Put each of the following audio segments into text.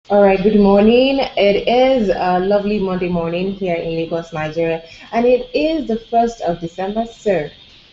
All right, good morning. It is a lovely Monday morning here in Lagos, Nigeria, and it is the 1st of December. So,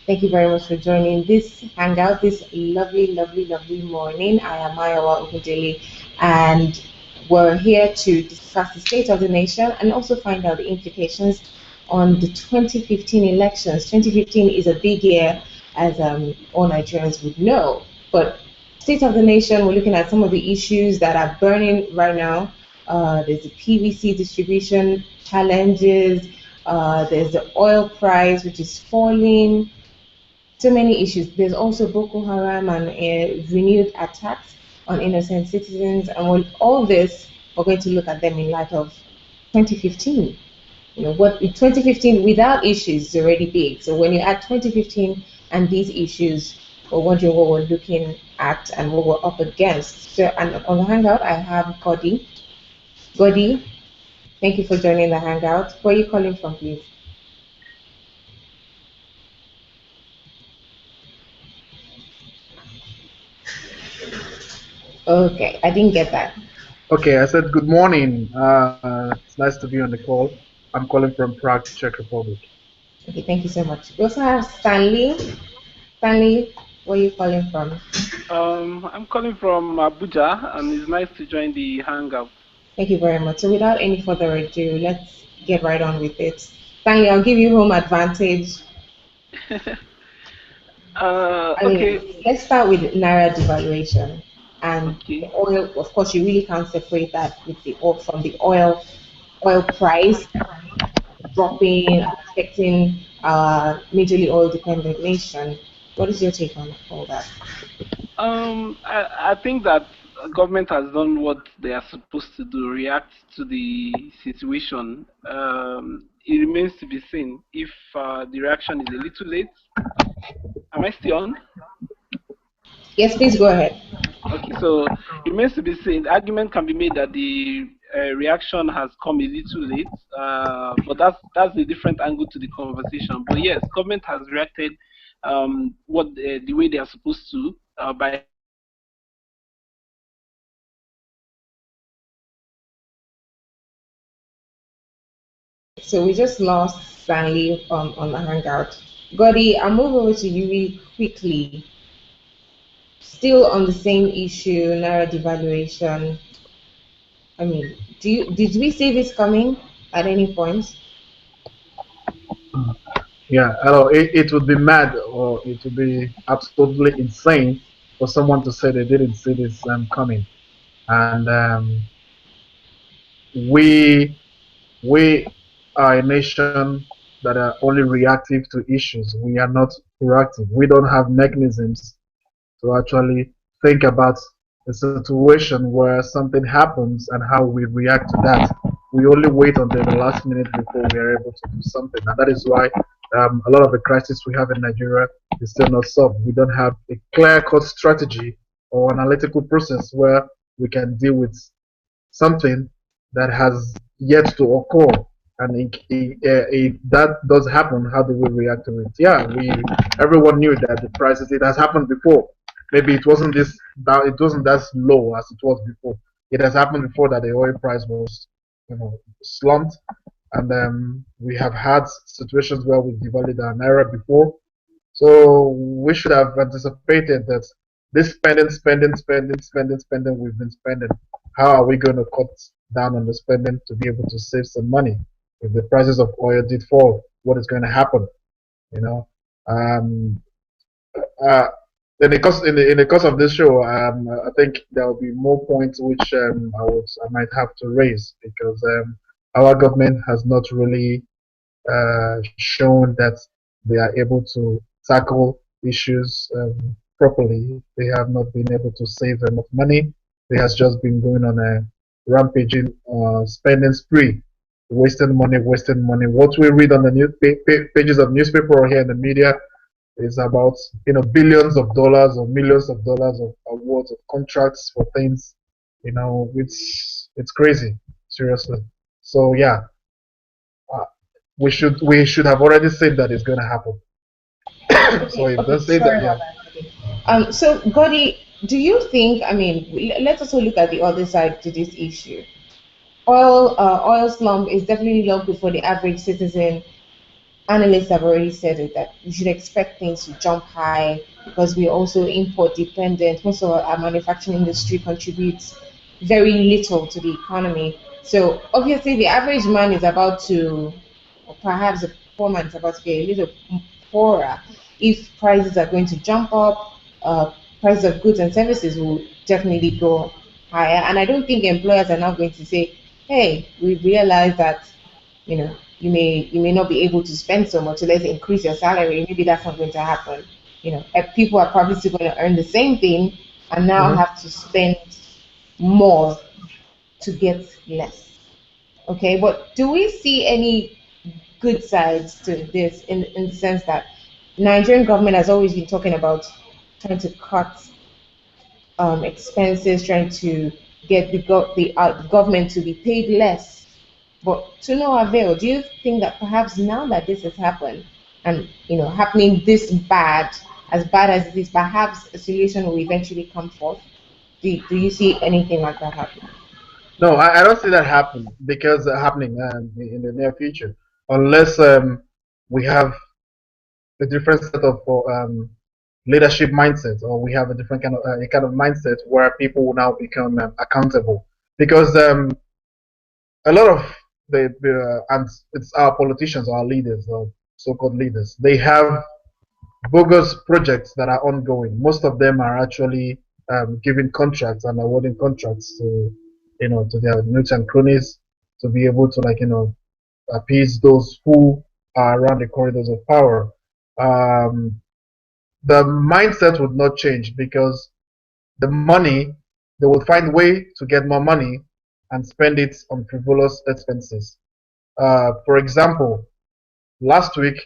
thank you very much for joining this hangout this lovely morning. I am Mayawa Ogundele, and we're here to discuss the state of the nation and also find out the implications on the 2015 elections. 2015 is a big year, as all Nigerians would know, but state of the nation, we're looking at some of the issues that are burning right now. There's the PVC distribution challenges. There's the oil price, which is falling. So many issues. There's also Boko Haram and renewed attacks on innocent citizens. And with all this, we're going to look at them in light of 2015. What 2015 without issues is already big. So when you add 2015 and these issues, we're wondering what we're looking at and what we're up against. So, and on the hangout, I have Godi. Godi, thank you for joining the hangout. Where are you calling from, please? Okay, I didn't get that. Okay, I said good morning. It's nice to be on the call. I'm calling from Prague, Czech Republic. Okay, thank you so much. We also have Stanley. Stanley, where are you calling from? I'm calling from Abuja, and it's nice to join the hangout. Thank you very much. So without any further ado, let's get right on with it. Stanley, I'll give you home advantage. I okay, mean, let's start with Naira devaluation and the okay. oil. Of course, you really can't separate that with the oil from the oil price dropping and affecting majorly oil dependent nation. What is your take on all that? I think that government has done what they are supposed to do, react to the situation. It remains to be seen if the reaction is a little late. Am I still on? Yes, please go ahead. Okay, so it remains to be seen. The argument can be made that the reaction has come a little late, but that's a different angle to the conversation. But yes, government has reacted the way they are supposed to by So we just lost Stanley on the hangout. Godi, I'll move over to you really quickly. Still on the same issue, Naira devaluation. I mean, did we see this coming at any point? Yeah, hello. It would be mad or it would be absolutely insane for someone to say they didn't see this coming. And we we are a nation that are only reactive to issues. We are not proactive. We don't have mechanisms to actually think about a situation where something happens and how we react to that. We only wait until the last minute before we are able to do something, and that is why a lot of the crisis we have in Nigeria is still not solved. We don't have a clear-cut strategy or analytical process where we can deal with something that has yet to occur. And if that does happen, how do we react to it? Yeah, everyone knew that the prices, it has happened before. Maybe it wasn't that low as it was before. It has happened before that the oil price was, slumped, and we have had situations where we devalued our naira before. So we should have anticipated that this spending we've been spending, how are we going to cut down on the spending to be able to save some money? If the prices of oil did fall, what is going to happen? You know, um, uh, in the course of this show, I think there will be more points which I might have to raise because our government has not really shown that they are able to tackle issues properly. They have not been able to save enough money. They has just been going on a rampaging spending spree, wasting money. What we read on the pages of newspaper or here in the media is about billions of dollars or millions of dollars of awards of contracts for things. It's crazy, seriously. So yeah, uh, we should have already said that it's going to happen. So Okay, if okay, they say that, sorry yeah. about that. So Godi, do you think, I mean, let's also look at the other side to this issue. Oil slump is definitely not good for the average citizen. Analysts have already said it that we should expect things to jump high because we're also import dependent. Most of our manufacturing industry contributes very little to the economy. So obviously, the average man is about to, or perhaps the poor man is about to get a little poorer if prices are going to jump up. Prices of goods and services will definitely go higher, and I don't think employers are now going to say, "Hey, we realize that you may not be able to spend so much, so let's increase your salary." Maybe that's not going to happen. People are probably still going to earn the same thing and now Hmm. have to spend more to get less. Okay, but do we see any good sides to this in the sense that Nigerian government has always been talking about trying to cut expenses, trying to get the government to be paid less, but to no avail. Do you think that perhaps now that this has happened and happening this as bad as it is, perhaps a solution will eventually come forth? Do you see anything like that happening? No, I don't see that happening in the near future, unless we have a different set of leadership mindset, or we have a kind of mindset where people will now become accountable. Because a lot of and it's our politicians, our leaders, or so-called leaders, they have bogus projects that are ongoing. Most of them are actually giving contracts and awarding contracts to their nooks and cronies to be able to appease those who are around the corridors of power. Um, the mindset would not change because the money, they will find way to get more money and spend it on frivolous expenses. For example, last week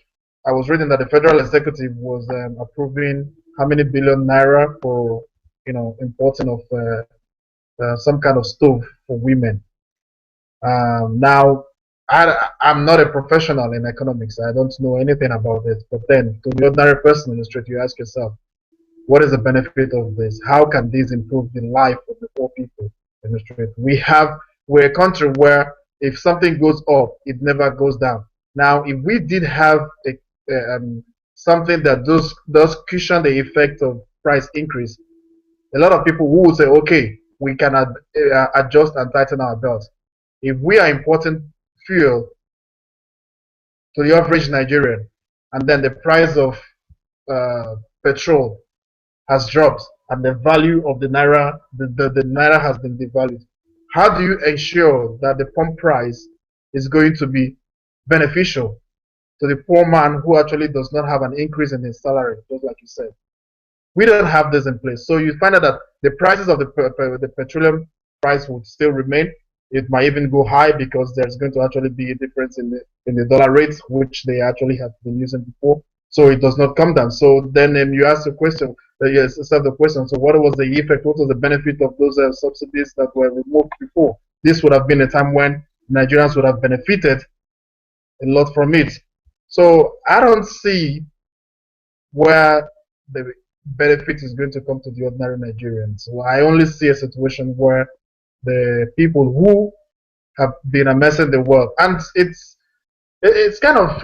I was reading that the federal executive was approving how many billion naira for importing of some kind of stove for women. Now, I'm not a professional in economics. I don't know anything about it. But then, to the ordinary person in the street, you ask yourself, what is the benefit of this? How can this improve the life of the poor people in the street? We're a country where if something goes up, it never goes down. Now, if we did have something that does cushion the effect of price increase, a lot of people who will say, okay, we can adjust and tighten our belts. If we are importing fuel to the average Nigerian, and then the price of petrol has dropped and the value of the naira, the naira has been devalued. How do you ensure that the pump price is going to be beneficial to the poor man who actually does not have an increase in his salary, just like you said? We don't have this in place. So you find out that the prices of the petroleum price would still remain. It might even go high because there's going to actually be a difference in the dollar rates, which they actually have been using before. So it does not come down. So then you ask the question, yes, start the question. So what was the effect? What was the benefit of those subsidies that were removed before? This would have been a time when Nigerians would have benefited a lot from it. So I don't see where the benefit is going to come to the ordinary Nigerians. So I only see a situation where the people who have been amassing the wealth, and it's kind of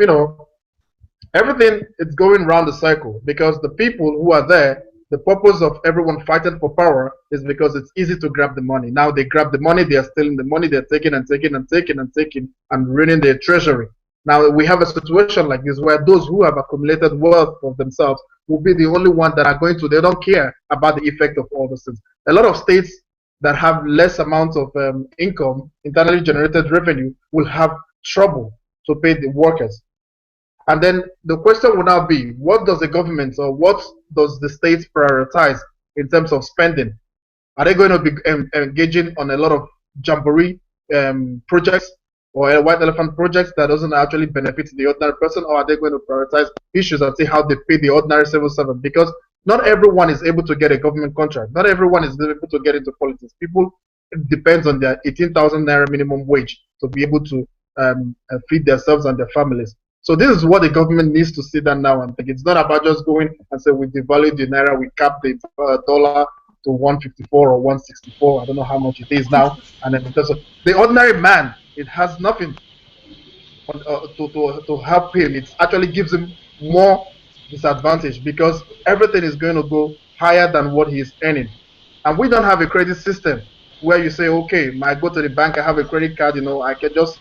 everything is going round the circle because the people who are there, the purpose of everyone fighting for power is because it's easy to grab the money. Now they grab the money, they are stealing the money, they're taking and taking and taking and taking and ruining their treasury. Now we have a situation like this where those who have accumulated wealth for themselves will be the only one that are going to, they don't care about the effect of all those things. A lot of states that have less amounts of income, internally generated revenue, will have trouble to pay the workers. And then the question will now be, what does the government or what does the state prioritize in terms of spending? Are they going to be engaging on a lot of jamboree projects or white elephant projects that doesn't actually benefit the ordinary person, or are they going to prioritize issues and see how they pay the ordinary civil servant? Because not everyone is able to get a government contract. Not everyone is able to get into politics. People, it depends on their 18,000 naira minimum wage to be able to feed themselves and their families. So this is what the government needs to sit down now and think. It's not about just going and say we devalue the naira, we cap the dollar to 154 or 164. I don't know how much it is now. And then because of the ordinary man, it has nothing to help him. It actually gives him more disadvantage because everything is going to go higher than what he is earning. And we don't have a credit system where you say, okay, I go to the bank, I have a credit card, I can just,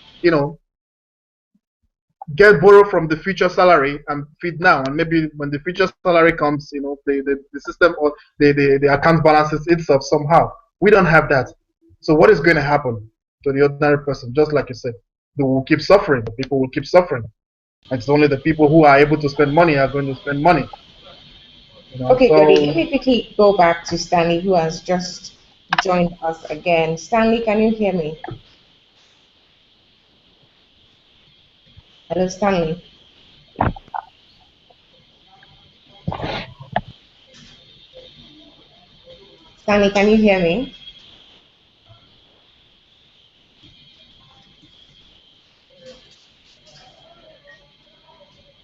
get borrow from the future salary and feed now. And maybe when the future salary comes, the system or the account balances itself somehow. We don't have that. So what is going to happen to the ordinary person? Just like you said, they will keep suffering. The people will keep suffering. It's only the people who are able to spend money are going to spend money. Okay, Godi, let So me quickly go back to Stanley, who has just joined us again. Stanley, can you hear me? Hello, Stanley. Stanley, can you hear me?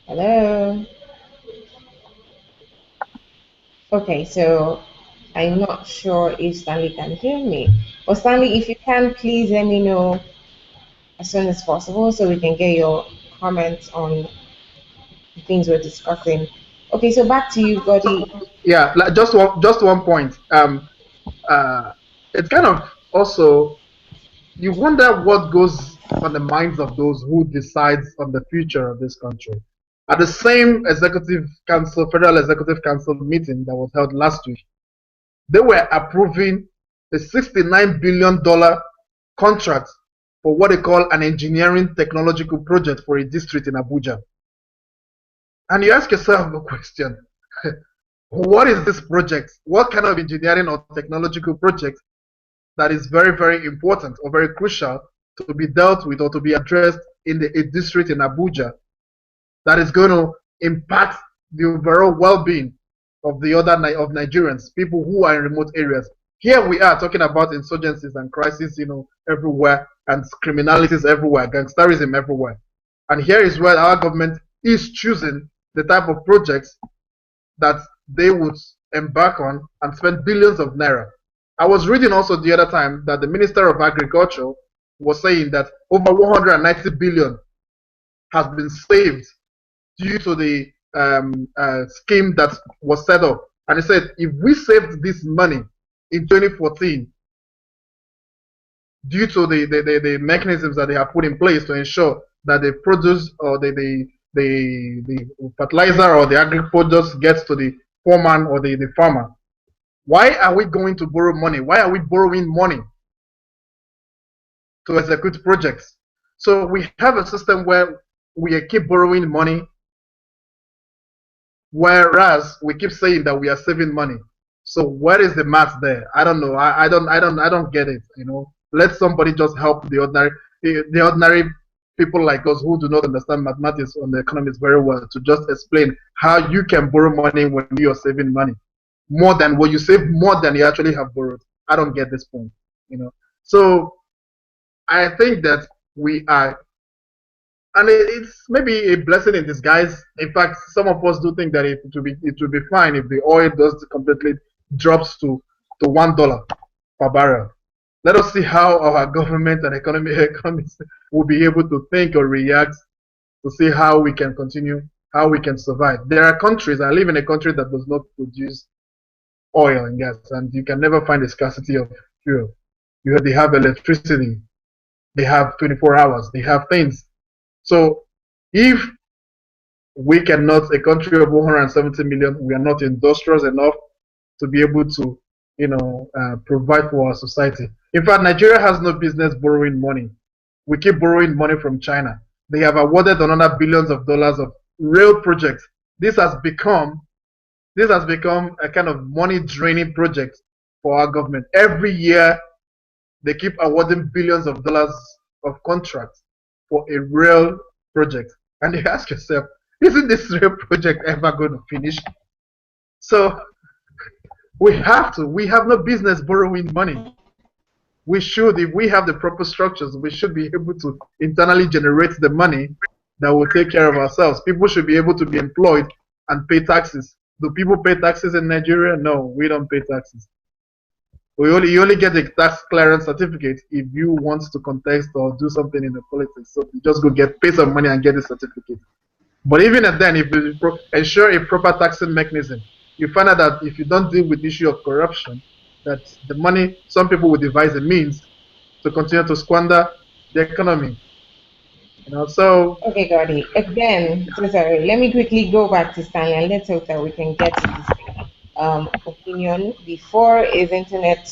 Hello. Okay, so I'm not sure if Stanley can hear me. But Stanley, if you can, please let me know as soon as possible so we can get your comments on the things we're discussing. Okay, so back to you, Godi. yeah, like just one point. Uh, it's kind of also you wonder what goes on the minds of those who decides on the future of this country. At the same Federal Executive Council meeting that was held last week, they were approving a $69 billion contract for what they call an engineering technological project for a district in Abuja. And you ask yourself a question, what is this project? What kind of engineering or technological project that is very, very important or very crucial to be dealt with or to be addressed in a district in Abuja that is going to impact the overall well-being of the other of Nigerians, people who are in remote areas? Here we are talking about insurgencies and crises, everywhere, and criminalities everywhere, gangsterism everywhere. And here is where our government is choosing the type of projects that they would embark on and spend billions of naira. I was reading also the other time that the Minister of Agriculture was saying that over 190 billion has been saved due to the scheme that was set up. And he said, if we saved this money in 2014 due to the mechanisms that they have put in place to ensure that the produce or the fertilizer or the agri produce gets to the foreman or the farmer, why are we going to borrow money? Why are we borrowing money to execute projects? So we have a system where we keep borrowing money, whereas we keep saying that we are saving money. So where is the math there? I don't know. I don't get it. Let somebody just help the ordinary people like us who do not understand mathematics on the economics very well to just explain how you can borrow money when you are saving money more than what you save, more than you actually have borrowed. I don't get this point. So I think that we are, and it's maybe a blessing in disguise. In fact, some of us do think that it will be fine if the oil does completely drops to $1 per barrel. Let us see how our government and economists will be able to think or react to see how we can continue, how we can survive. There are countries. I live in a country that does not produce oil and gas, and you can never find a scarcity of fuel. They have electricity, they have 24 hours, they have things. So if we cannot, a country of 170 million, we are not industrious enough to be able to, provide for our society. In fact, Nigeria has no business borrowing money. We keep borrowing money from China. They have awarded another billions of dollars of real projects. This has become a kind of money draining project for our government. Every year, they keep awarding billions of dollars of contracts for a real project. And you ask yourself, isn't this real project ever going to finish? So we have no business borrowing money. We should, if we have the proper structures, we should be able to internally generate the money that will take care of ourselves. People should be able to be employed and pay taxes. Do people pay taxes in Nigeria? No, we don't pay taxes. You only get a tax clearance certificate if you want to contest or do something in the politics. So you just go pay some money and get the certificate. But even then, if you ensure a proper taxing mechanism, you find out that if you don't deal with the issue of corruption, that the money, some people will devise a means to continue to squander the economy. So Okay, Gordy. Again, so sorry. Let me quickly go back to Stanley and let's hope that we can get to this opinion before his internet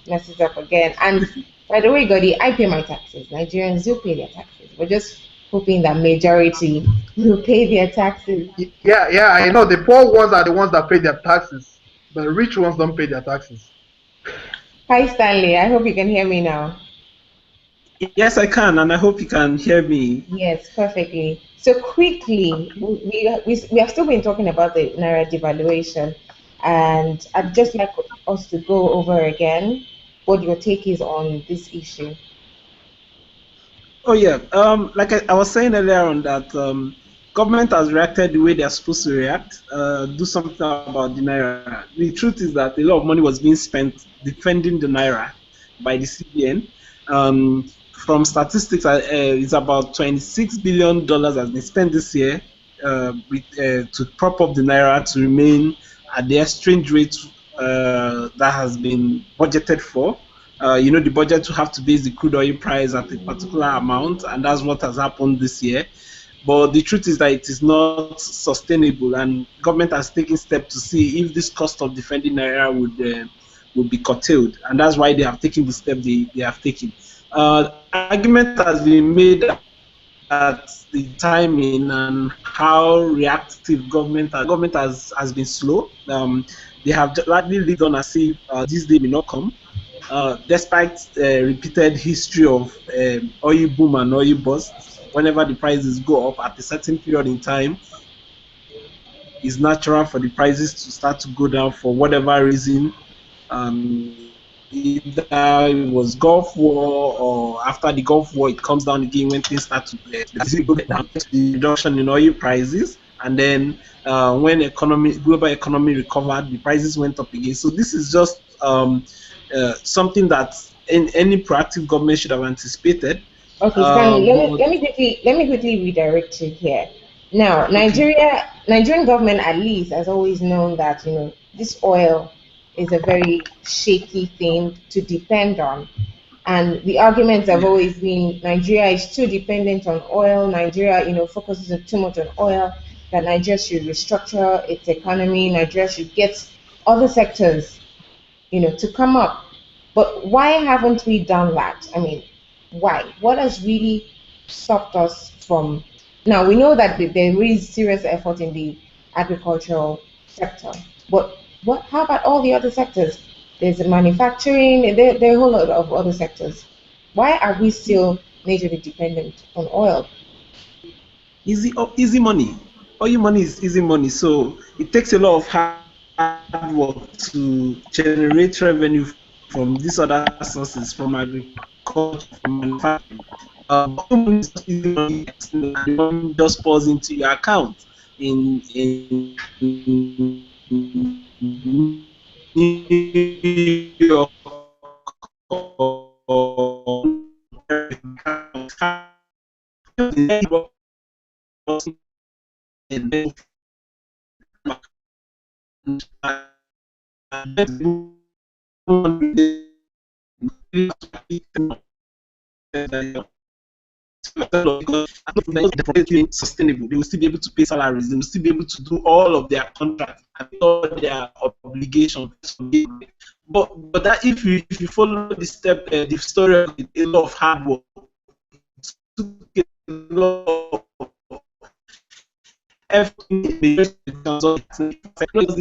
messes up again. And by the way, Gordy, I pay my taxes. Nigerians do pay their taxes. We're just hoping that majority will pay their taxes. yeah, I know the poor ones are the ones that pay their taxes. The rich ones don't pay their taxes. Hi, Stanley. I hope you can hear me now. Yes, I can, and I hope you can hear me. Yes, perfectly. So quickly, we have still been talking about the Naira devaluation, and I'd just like us to go over again what your take is on this issue. Oh yeah, like I was saying earlier on that government has reacted the way they are supposed to react. Do something about the naira. The truth is that a lot of money was being spent defending the naira by the CBN. From statistics, it's about $26 billion has been spent this year to prop up the naira to remain at the exchange rate that has been budgeted for. The budget will have to base the crude oil price at a particular amount, and that's what has happened this year. But the truth is that it is not sustainable, and government has taken steps to see if this cost of defending naira would be curtailed, and that's why they have taken the step they have taken. Argument has been made that the timing and how reactive government has been slow. They have largely lived on as if this day may not come. Despite repeated history of oil boom and oil busts, whenever the prices go up at a certain period in time, it's natural for the prices to start to go down for whatever reason. Either it was Gulf War, or after the Gulf War, it comes down again when things start to the reduction in oil prices, and then when global economy recovered, the prices went up again. So this is just something that any proactive government should have anticipated. Okay, Stanley, But let me quickly redirect you here. Now, okay, Nigerian government at least has always known that this oil is a very shaky thing to depend on, and the arguments have yeah, always been Nigeria is too dependent on oil. Nigeria, focuses too much on oil. That Nigeria should restructure its economy. Nigeria should get other sectors to come up. But why haven't we done that? I mean, why? What has really stopped us from? Now, we know that there is serious effort in the agricultural sector, but how about all the other sectors? There's the manufacturing, there are a whole lot of other sectors. Why are we still majorly dependent on oil? easy money. Oil money is easy money, so it takes a lot of hard work to generate revenue from these other sources, from agriculture, from manufacturing. But oil money is just easy money, and the money just pours into your account in sustainable. They will still be able to pay salaries. They will still be able to do all of their contracts and all their obligations. But that if you follow the the story of it, a lot of hard work, took a lot of effort this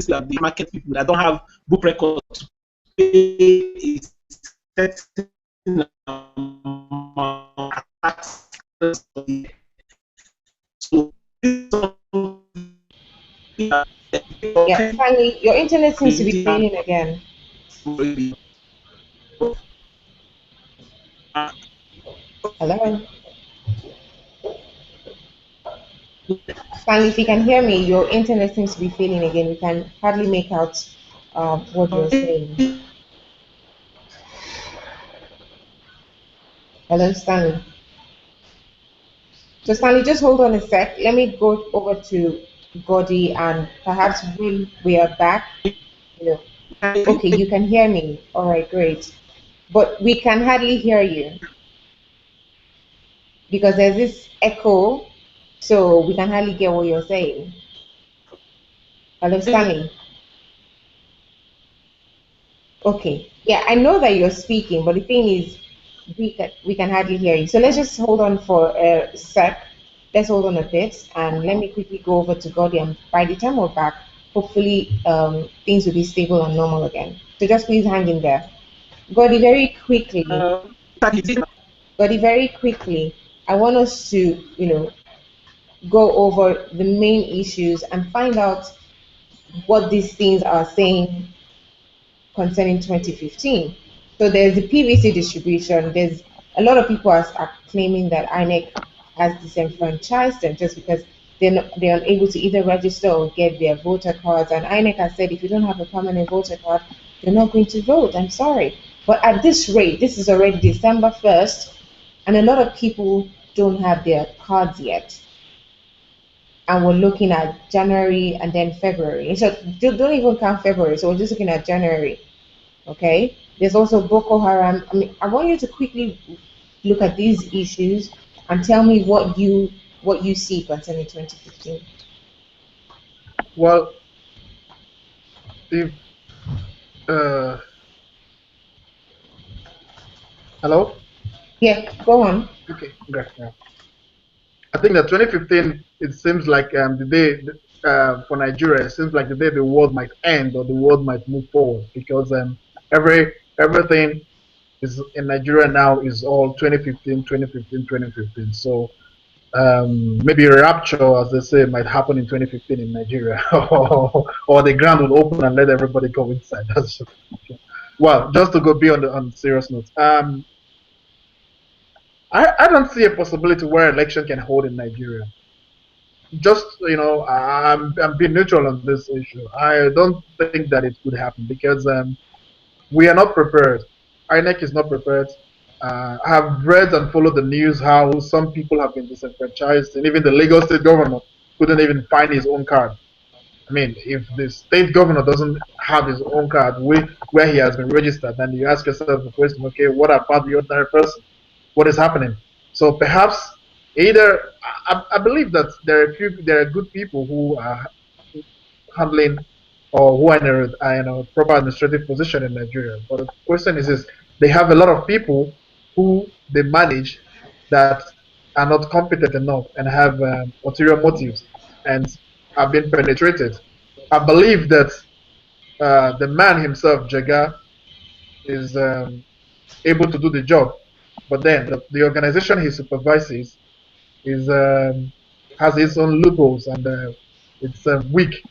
the market people that don't have book record to pay a certain amount of taxes. So this is Yeah, finally, your internet seems to be failing again. Hello? Stanley, if you can hear me, your internet seems to be failing again. We can hardly make out what you're saying. Hello, Stanley. So Stanley, just hold on a sec. Let me go over to Godi and perhaps when we are back, you know. Okay, you can hear me. All right, great. But we can hardly hear you because there's this echo, so we can hardly get what you're saying. Hello, Stanley. Okay. Yeah, I know that you're speaking, but the thing is, we can hardly hear you. So let's just hold on for a sec. Let's hold on a bit, and let me quickly go over to Godi. And by the time we're back, hopefully things will be stable and normal again. So just please hang in there. Godi, very quickly. Godi, very quickly. I want us to, go over the main issues and find out what these things are saying concerning 2015. So there's the PVC distribution. There's a lot of people are claiming that INEC has disenfranchised them just because they're unable to either register or get their voter cards. And INEC has said if you don't have a permanent voter card, you're not going to vote. I'm sorry. But at this rate, this is already December 1st, and a lot of people don't have their cards yet. And we're looking at January and then February. So don't even count February. So we're just looking at January. Okay. There's also Boko Haram. I mean, I want you to quickly look at these issues and tell me what you see concerning 2015. Well, if uh, hello, Yeah, go on. okay, okay, yeah. I think that 2015, it seems like the day for Nigeria, it seems like the day the world might end or the world might move forward because everything is in Nigeria now is all 2015, 2015, 2015. So maybe a rapture, as they say, might happen in 2015 in Nigeria, or the ground will open and let everybody go inside. That's just, well, just to go be on the serious note. I don't see a possibility where election can hold in Nigeria. Just I'm being neutral on this issue. I don't think that it could happen because we are not prepared. INEC is not prepared. I have read and followed the news how some people have been disenfranchised, and even the Lagos state governor couldn't even find his own card. I mean, if the state governor doesn't have his own card where he has been registered, then you ask yourself the question, okay, what about the ordinary person? What is happening? So perhaps either I believe that there are good people who are handling or who are in a proper administrative position in Nigeria. But the question is they have a lot of people who they manage that are not competent enough and have ulterior motives and have been penetrated. I believe that the man himself, Jaga, is able to do the job, but then the organization he supervises is has its own loopholes and it's weak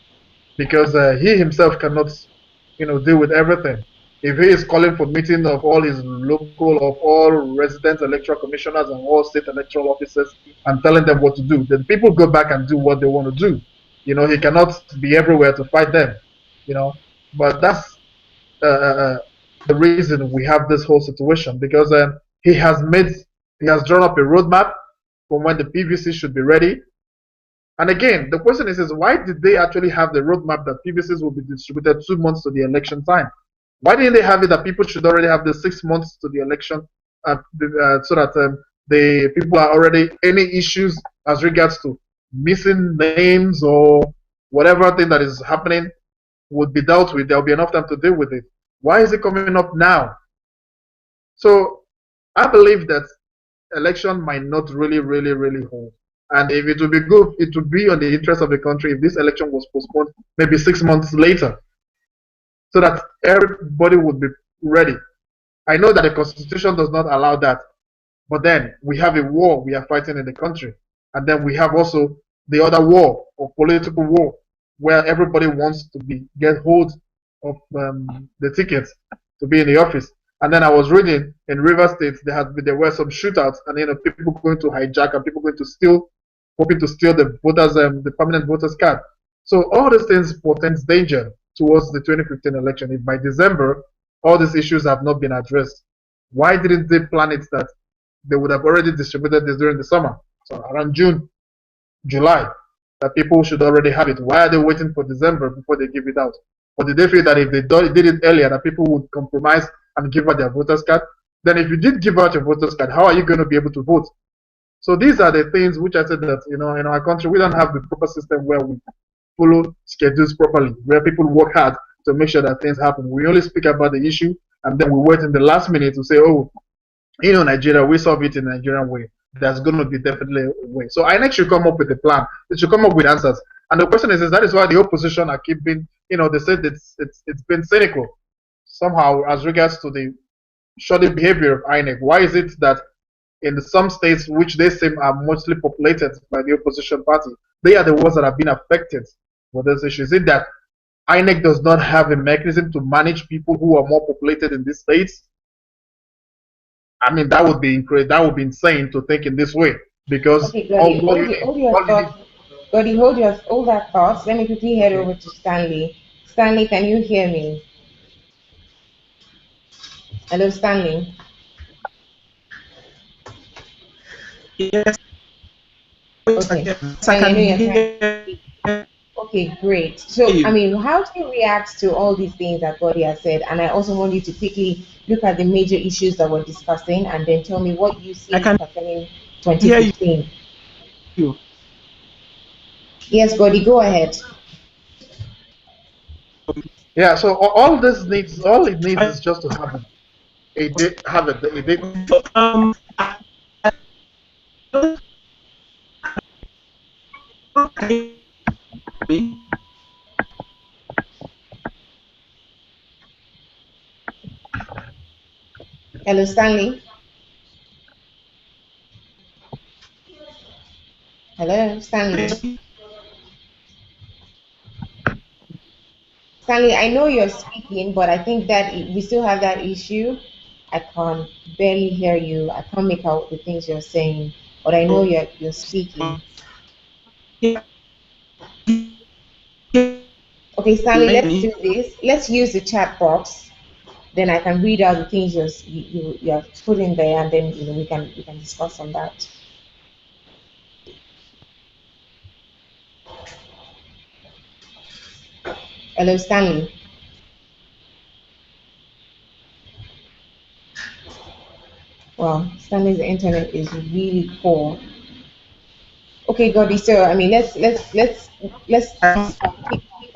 because he himself cannot, deal with everything. If he is calling for meeting of all his local, of all resident electoral commissioners and all state electoral officers and telling them what to do, then people go back and do what they want to do. He cannot be everywhere to fight them. But that's uh, uh, uh, the reason we have this whole situation because he has made, he has drawn up a roadmap from when the PVC should be ready. And again, the question is why did they actually have the roadmap that PVCs will be distributed 2 months to the election time? Why didn't they have it that people should already have the 6 months to the election so that the people are already any issues as regards to missing names or whatever thing that is happening would be dealt with. There will be enough time to deal with it. Why is it coming up now? So I believe that election might not really, really, really hold. And if it would be good, it would be on the interest of the country if this election was postponed maybe 6 months later, so that everybody would be ready. I know that the constitution does not allow that, but then we have a war we are fighting in the country, and then we have also the other war of political war, where everybody wants to get hold of the tickets to be in the office. And then I was reading in River State there were some shootouts, and people going to hijack and people going to steal, hoping to steal the permanent voters card. So all these things portends danger towards the 2015 election. If by December all these issues have not been addressed, why didn't they plan it that they would have already distributed this during the summer. So around June, July, that people should already have it. Why are they waiting for December before they give it out? Or did they feel that if they did it earlier, that people would compromise and give out their voters card? Then if you did give out your voters card, how are you going to be able to vote? So these are the things which I said that, in our country, we don't have the proper system where we follow schedules properly, where people work hard to make sure that things happen. We only speak about the issue and then we wait in the last minute to say, oh, Nigeria, we solve it in the Nigerian way. There's going to be definitely a way. So INEC should come up with a plan. It should come up with answers. And the question is that is why the opposition are keeping, they said it's been cynical somehow as regards to the shoddy behavior of INEC. Why is it that in some states which they seem are mostly populated by the opposition party, they are the ones that have been affected with this issue? Is it that INEC does not have a mechanism to manage people who are more populated in these states? I mean, that would be incredible. That would be insane to think in this way because Okay, Gordy, hold your thoughts. Gordy, hold that thoughts. Let me quickly head over to Stanley. Stanley, can you hear me? Hello, Stanley. Yes, Okay, yes, I Stanley, I can know you're trying. hear Okay, great. So, I you. mean, how do you react to all these things that Gordy has said? And I also want you to quickly look at the major issues that we're discussing and then tell me what you I see can concerning hear 2015. you. Yes, Gordy, go ahead. Yeah, so all it needs is just to have a date. So, I don't me. Hello, Stanley. Hello, Stanley. Stanley, I know you're speaking, but I think that we still have that issue. I can't barely hear you. I can't make out the things you're saying, but I know you're speaking. Okay, Stanley, let's do this. Let's use the chat box. Then I can read out the things you have put in there, and then we can discuss on that. Hello, Stanley. Wow, Stanley's internet is really poor. Okay, Gordy. So I mean, let's pick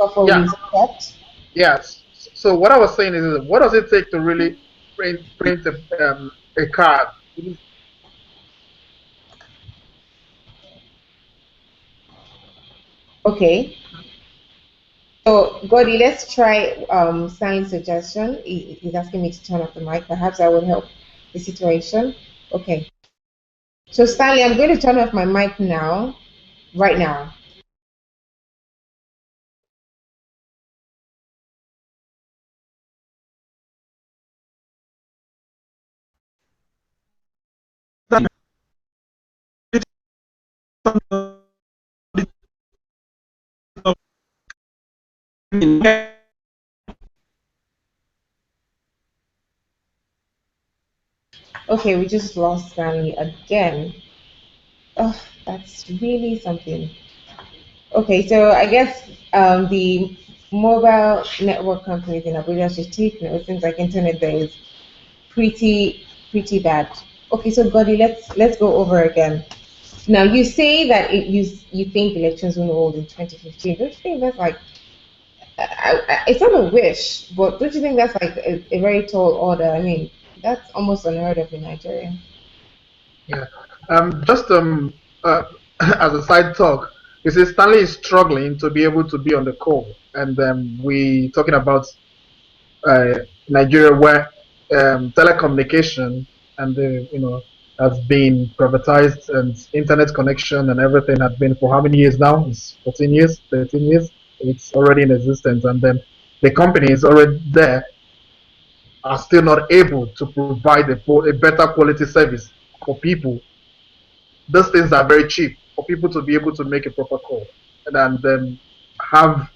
up where Yeah, we stopped. yes. So what I was saying is, what does it take to really print a card? Okay. So, Gordy, let's try Stanley's suggestion. He's asking me to turn off the mic. Perhaps that would help the situation. Okay. So, Stanley, I'm going to turn off my mic now, right now. Okay, we just lost Stanley again. Oh, that's really something. Okay, so I guess the mobile network companies in Abuja should take note since like internet there is pretty bad. Okay, so Gordy, let's go over again. Now you say that you think elections will hold in 2015. Don't you think that's like it's not a wish, but don't you think that's like a very tall order? I mean, that's almost unheard of in Nigeria. Yeah. Just as a side talk, you see, Stanley is struggling to be able to be on the call, and we talking about uh, Nigeria where telecommunication and the has been privatized and internet connection and everything had been for how many years now? It's 14 years, 13 years. It's already in existence, and then the company is already there are still not able to provide a better quality service for people. Those things are very cheap for people to be able to make a proper call and then have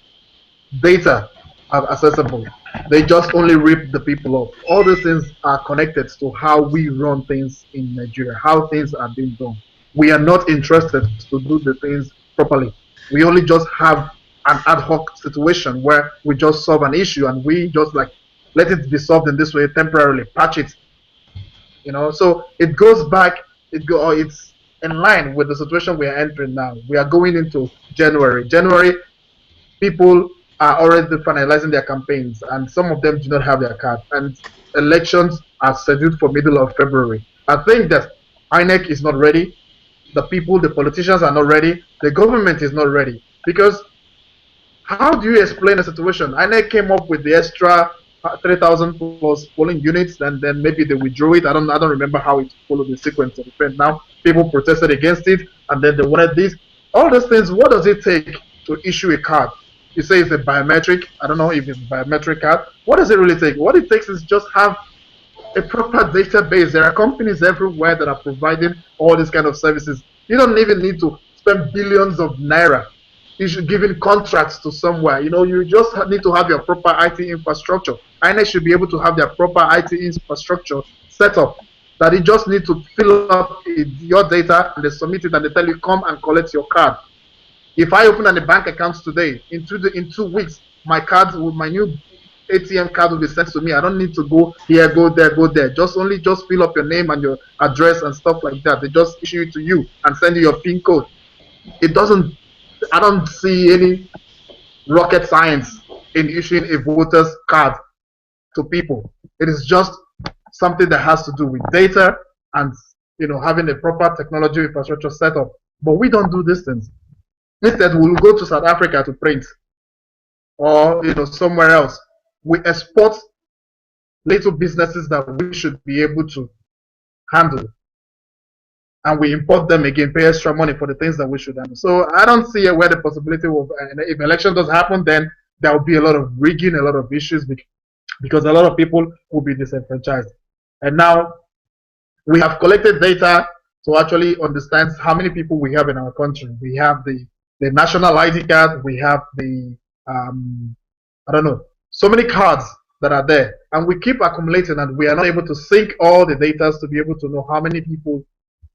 data. are accessible. They just only rip the people off. All these things are connected to how we run things in Nigeria, how things are being done. We are not interested to do the things properly. We only just have an ad hoc situation where we just solve an issue and we just like let it be solved in this way temporarily, patch it, So it goes back, it's in line with the situation we are entering now. We are going into January. January, people are already finalizing their campaigns, and some of them do not have their card. And elections are scheduled for middle of February. I think that INEC is not ready. The people, the politicians are not ready. The government is not ready because how do you explain a situation? INEC came up with the extra 3,000 plus polling units, and then maybe they withdrew it. I don't remember how it followed the sequence of events. Now people protested against it, and then they wanted this. All those things. What does it take to issue a card? You say it's a biometric. I don't know if it's a biometric card. What does it really take? What it takes is just have a proper database. There are companies everywhere that are providing all these kind of services. You don't even need to spend billions of naira. You should give in contracts to somewhere. You just need to have your proper IT infrastructure. INEC should be able to have their proper IT infrastructure set up. That you just need to fill up your data and they submit it and they tell you come and collect your card. If I open a bank account today, in 2 weeks, my card with my new ATM card will be sent to me. I don't need to go here, go there, go there. Just fill up your name and your address and stuff like that. They just issue it to you and send you your PIN code. It doesn't. I don't see any rocket science in issuing a voter's card to people. It is just something that has to do with data and having a proper technology infrastructure set up. But we don't do these things. Instead, we'll go to South Africa to print or somewhere else. We export little businesses that we should be able to handle, and we import them again, pay extra money for the things that we should handle. So I don't see where the possibility of if election does happen, then there will be a lot of rigging, a lot of issues because a lot of people will be disenfranchised. And now we have collected data to actually understand how many people we have in our country. We have the national ID card, we have the I don't know, so many cards that are there, and we keep accumulating, and we are not able to sync all the data to be able to know how many people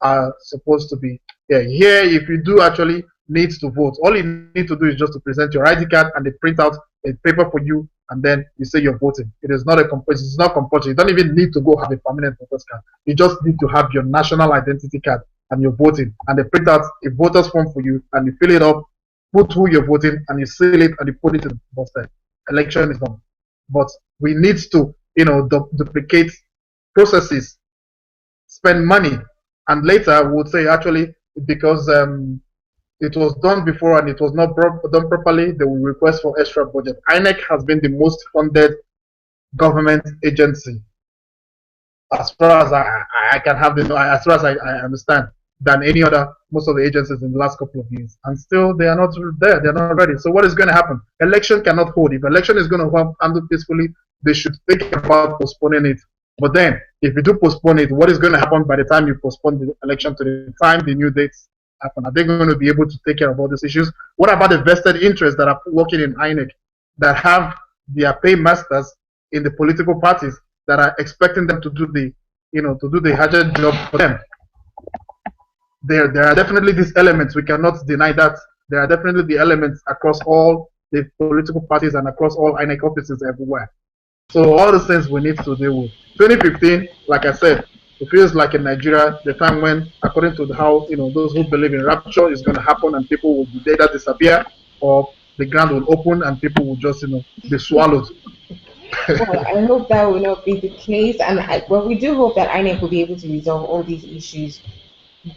are supposed to be here. Here, if you do actually need to vote, all you need to do is just to present your ID card, and they print out a paper for you, and then you say you're voting. It's not compulsory. You don't even need to go have a permanent voter's card. You just need to have your national identity card, and you're voting, and they print out a voter's form for you, and you fill it up, put who you're voting, and you seal it, and you put it in the poster. Election is done. But we need to, duplicate processes, spend money, and later we would say actually because it was done before and it was not done properly, they will request for extra budget. INEC has been the most funded government agency, as far as I can have as far as I understand, than any other, most of the agencies in the last couple of years. And still, they are not there. They are not ready. So what is going to happen? Election cannot hold. If election is going to handle peacefully, they should think about postponing it. But then, if you do postpone it, what is going to happen by the time you postpone the election to the time the new dates happen? Are they going to be able to take care of all these issues? What about the vested interests that are working in INEC, that have their paymasters in the political parties that are expecting them to do the harder job for them? There are definitely these elements. We cannot deny that. There are definitely the elements across all the political parties and across all INEC offices everywhere. So all these things we need to deal with. 2015, like I said, it feels like in Nigeria, the time when, according to how those who believe in rapture is going to happen, and people will be data disappear, or the ground will open and people will just be swallowed. Well, I hope that will not be the case, and well, we do hope that INEC will be able to resolve all these issues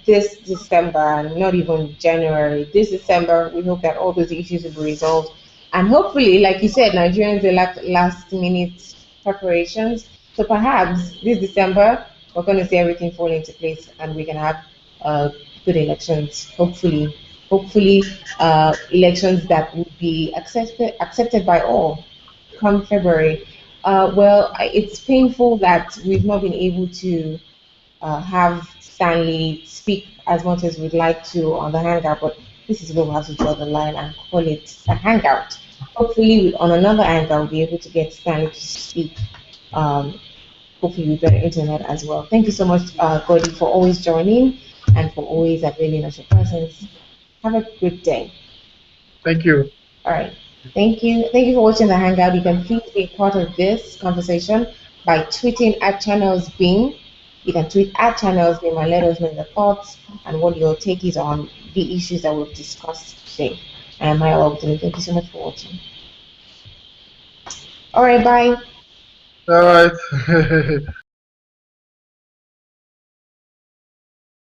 this December, not even January. This December, we hope that all those issues will be resolved, and hopefully, like you said, Nigerians they like last minute preparations. So perhaps this December, we're going to see everything fall into place, and we can have uh, good elections. Hopefully, elections that would be accepted by all come February. Well, it's painful that we've not been able to have Stanley speak as much as we'd like to on the Hangout, but this is where we have to draw the line and call it a Hangout. Hopefully, on another angle, we'll be able to get Stanley to speak. Um, Hopefully, with better internet as well. Thank you so much, Gordy, for always joining and for always availing us your presence. Have a good day. Thank you. All right. Thank you. Thank you for watching the Hangout. You can please be a part of this conversation by tweeting at Channels Beam. You can tweet at Channels Beam and let us know your thoughts and what your take is on the issues that we've discussed today. And I'm Maya Wabutumi. Thank you so much for watching. All right. Bye. All right.